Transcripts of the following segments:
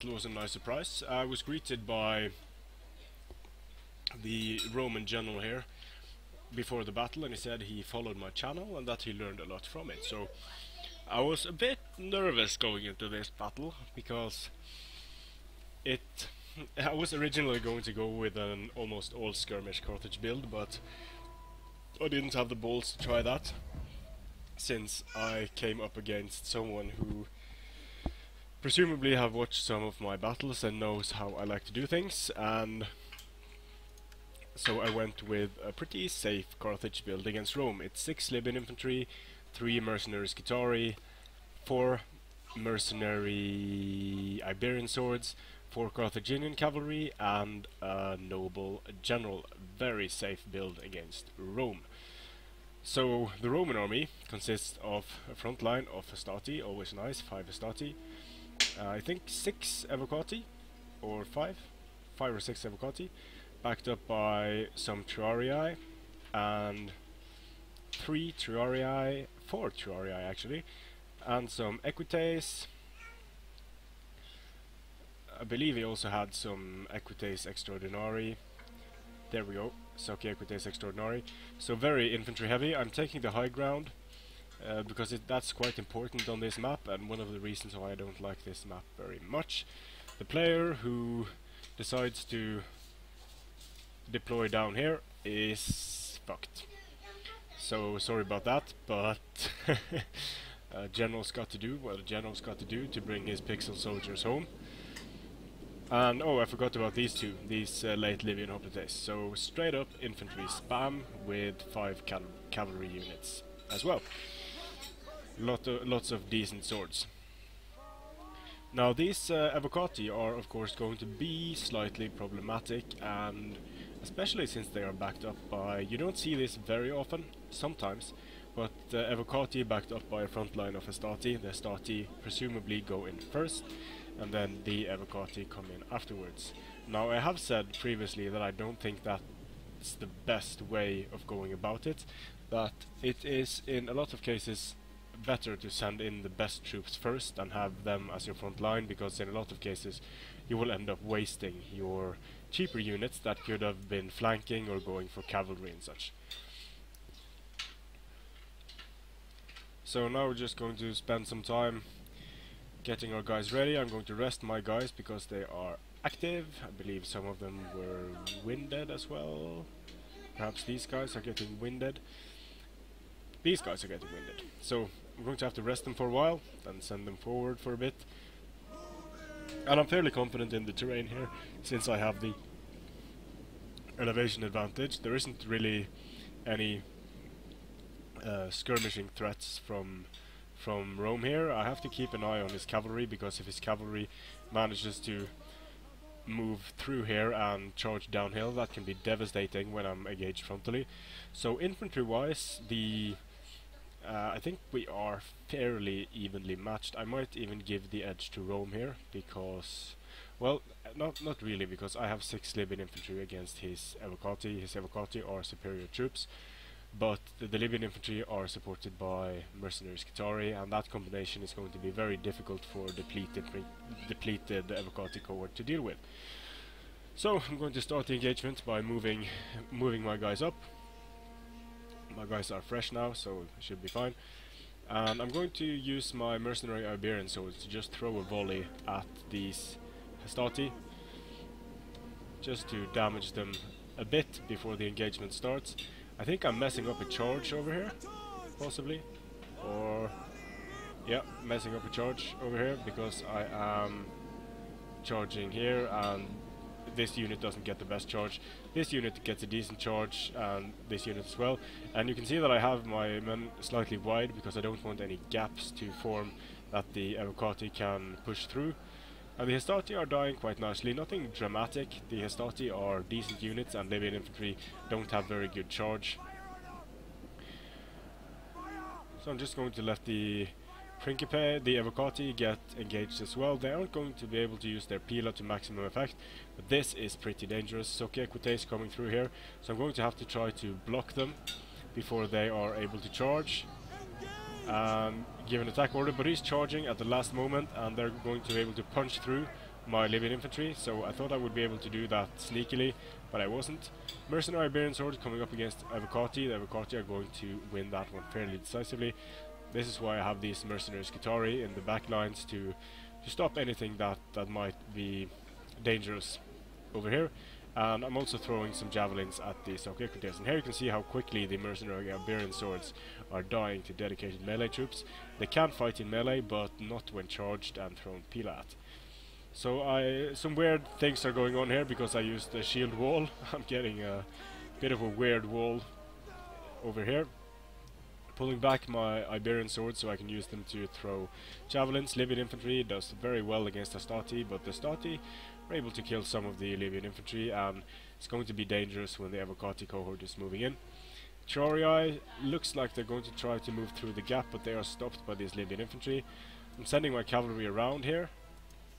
battle was a nice surprise. I was greeted by the Roman general here before the battle, and he said he followed my channel and that he learned a lot from it. So I was a bit nervous going into this battle because I was originally going to go with an almost all skirmish Carthage build, but I didn't have the balls to try that since I came up against someone who presumably have watched some of my battles and knows how I like to do things, and so I went with a pretty safe Carthage build against Rome. It's 6 Libyan infantry, 3 mercenary Scutari, 4 mercenary Iberian swords, 4 Carthaginian cavalry, and a noble general. Very safe build against Rome. So the Roman army consists of a front line of Hastati, always nice, 5 Hastati. I think 6 Evocati, or 5 or 6 Evocati, backed up by some Triarii, and 3 Triarii, 4 Triarii actually, and some Equites. I believe he also had some Equites Extraordinari. There we go, Soci Equites Extraordinari. So very infantry heavy. I'm taking the high ground because that's quite important on this map, and one of the reasons why I don't like this map very much. The player who decides to deploy down here is fucked. So sorry about that, but General's got to do what a general's got to do to bring his pixel soldiers home. And oh, I forgot about these two, these late Libyan hoplites. So straight up infantry spam with 5 cavalry units as well. Lots of decent swords. Now these Evocati are of course going to be slightly problematic, and especially since they are backed up by, you don't see this very often, sometimes, but Evocati backed up by a front line of Hastati. The Hastati presumably go in first, and then the Evocati come in afterwards. Now I have said previously that I don't think that's the best way of going about it, that it is in a lot of cases better to send in the best troops first and have them as your front line, because in a lot of cases you will end up wasting your cheaper units that could have been flanking or going for cavalry and such. So now we're just going to spend some time getting our guys ready. I'm going to rest my guys because they are active. I believe some of them were winded as well. Perhaps these guys are getting winded. These guys are getting winded. So I'm going to have to rest them for a while, then send them forward for a bit. And I'm fairly confident in the terrain here, since I have the elevation advantage. There isn't really any skirmishing threats from Rome here. I have to keep an eye on his cavalry, because if his cavalry manages to move through here and charge downhill, that can be devastating when I'm engaged frontally. So infantry wise, I think we are fairly evenly matched. I might even give the edge to Rome here, because, well, not really, because I have 6 Libyan infantry against his Evocati. His Evocati are superior troops, but the Libyan infantry are supported by mercenary Scutari, and that combination is going to be very difficult for depleted Evocati cohort to deal with. So I'm going to start the engagement by moving my guys up. My guys are fresh now, so it should be fine. And I'm going to use my mercenary Iberian swords to just throw a volley at these Hastati, just to damage them a bit before the engagement starts. I think I'm messing up a charge over here, possibly, or yeah, messing up a charge over here, because I am charging here and this unit doesn't get the best charge. This unit gets a decent charge, and this unit as well. And you can see that I have my men slightly wide because I don't want any gaps to form that the Evocati can push through. And the Hastati are dying quite nicely, nothing dramatic. The Hastati are decent units, and Libyan infantry don't have very good charge. So I'm just going to let the Principe, the Evocati, get engaged as well. They aren't going to be able to use their Pila to maximum effect, but this is pretty dangerous. Soci Equites coming through here, so I'm going to have to try to block them before they are able to charge. Give an attack order, but he's charging at the last moment, and they're going to be able to punch through my Libyan infantry, so I thought I would be able to do that sneakily, but I wasn't. Mercenary Iberian Swords coming up against Highamacus. The Highamacus are going to win that one fairly decisively. This is why I have these Mercenary Scutari in the back lines to stop anything that might be dangerous over here. And I'm also throwing some javelins at the Highamacus. And here you can see how quickly the Mercenary Iberian Swords are dying to dedicated melee troops. They can fight in melee, but not when charged and thrown pila at. So some weird things are going on here because I used the shield wall. I'm getting a bit of a weird wall over here. Pulling back my Iberian swords so I can use them to throw javelins. Libyan infantry does very well against Astati, but the Astati are able to kill some of the Libyan infantry, and it's going to be dangerous when the Highamacus cohort is moving in. Chorii looks like they're going to try to move through the gap, but they are stopped by this Libyan infantry. I'm sending my cavalry around here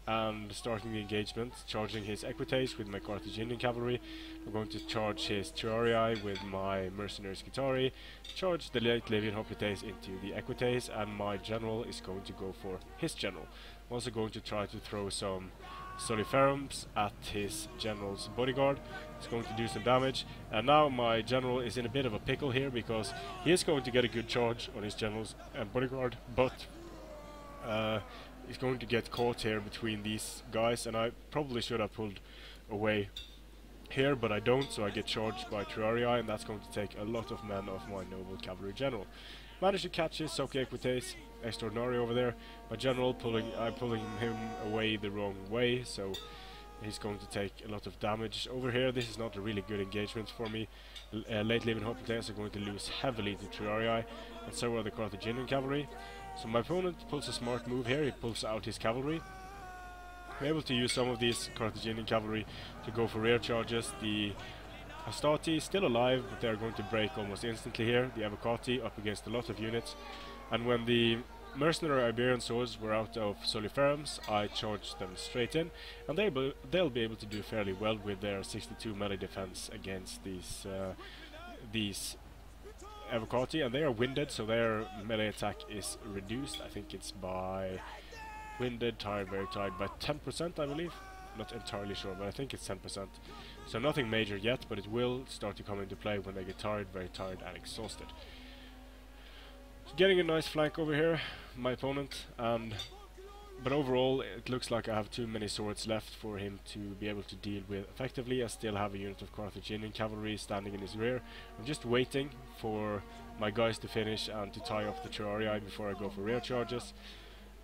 and starting the engagement, charging his Equites with my Carthaginian cavalry. I'm going to charge his Chorii with my mercenary Scutari, charge the late Libyan Hoplites into the Equites, and my general is going to go for his general. I'm also going to try to throw some Soliferums at his general's bodyguard. It's going to do some damage, and now my general is in a bit of a pickle here because he is going to get a good charge on his generals and bodyguard, but he's going to get caught here between these guys, and I probably should have pulled away here, but I don't, so I get charged by Chorii, and that's going to take a lot of men off my noble cavalry general. Managed to catch his Soke Equites Extraordinary over there. My general pulling him away the wrong way, so he's going to take a lot of damage over here. This is not a really good engagement for me. Late Libyan Hoplites are going to lose heavily to Chorii, and so are the Carthaginian cavalry. So my opponent pulls a smart move here. He pulls out his cavalry. I'm able to use some of these Carthaginian cavalry to go for rear charges. The Astati still alive, but they're going to break almost instantly here. The Highamacus up against a lot of units, and when the mercenary Iberian swords were out of Soliferums, I charged them straight in, and they'll be able to do fairly well with their 62 melee defense against these Highamacus, and they are winded, so their melee attack is reduced. I think it's by winded, tired, very tired, by 10%, I believe. Not entirely sure, but I think it's 10%. So nothing major yet, but it will start to come into play when they get tired, very tired and exhausted. So getting a nice flank over here, my opponent, but overall it looks like I have too many swords left for him to be able to deal with effectively. I still have a unit of Carthaginian cavalry standing in his rear. I'm just waiting for my guys to finish and to tie up the Chorii before I go for rear charges.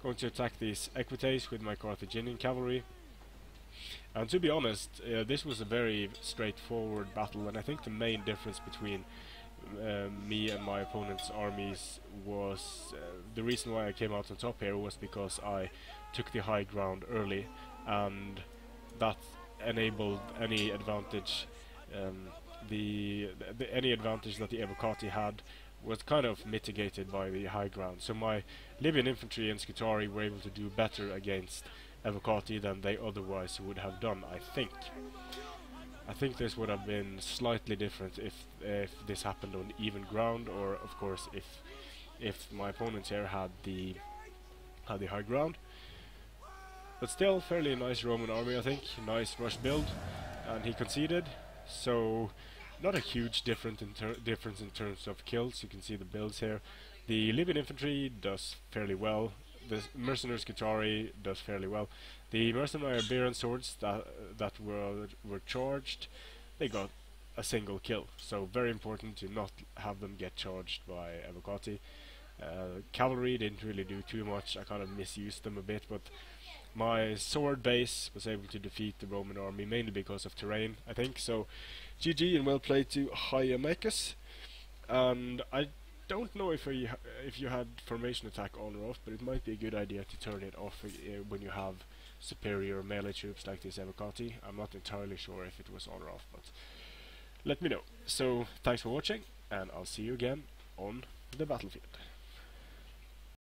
Going to attack these Equites with my Carthaginian cavalry. And to be honest, this was a very straightforward battle, and I think the main difference between me and my opponent's armies was the reason why I came out on top here was because I took the high ground early, and that enabled any advantage any advantage that the Highamacus had was kind of mitigated by the high ground. So my Libyan infantry and Scutari were able to do better against Highamacus than they otherwise would have done, I think. I think this would have been slightly different if this happened on even ground, or of course if my opponents here had the high ground. But still, fairly nice Roman army, I think. Nice rush build, and he conceded. So not a huge difference in terms of kills. You can see the builds here. The Libyan infantry does fairly well. The mercenary Scutari does fairly well. The mercenary Iberian swords that were charged, they got a single kill. So very important to not have them get charged by Highamacus. Cavalry didn't really do too much. I kind of misused them a bit, but my sword base was able to defeat the Roman army mainly because of terrain, I think. So GG and well played to Highamacus. And I don't know if you had formation attack on or off, but it might be a good idea to turn it off when you have superior melee troops like this Highamacus. I'm not entirely sure if it was on or off, but let me know. So thanks for watching, and I'll see you again on the battlefield.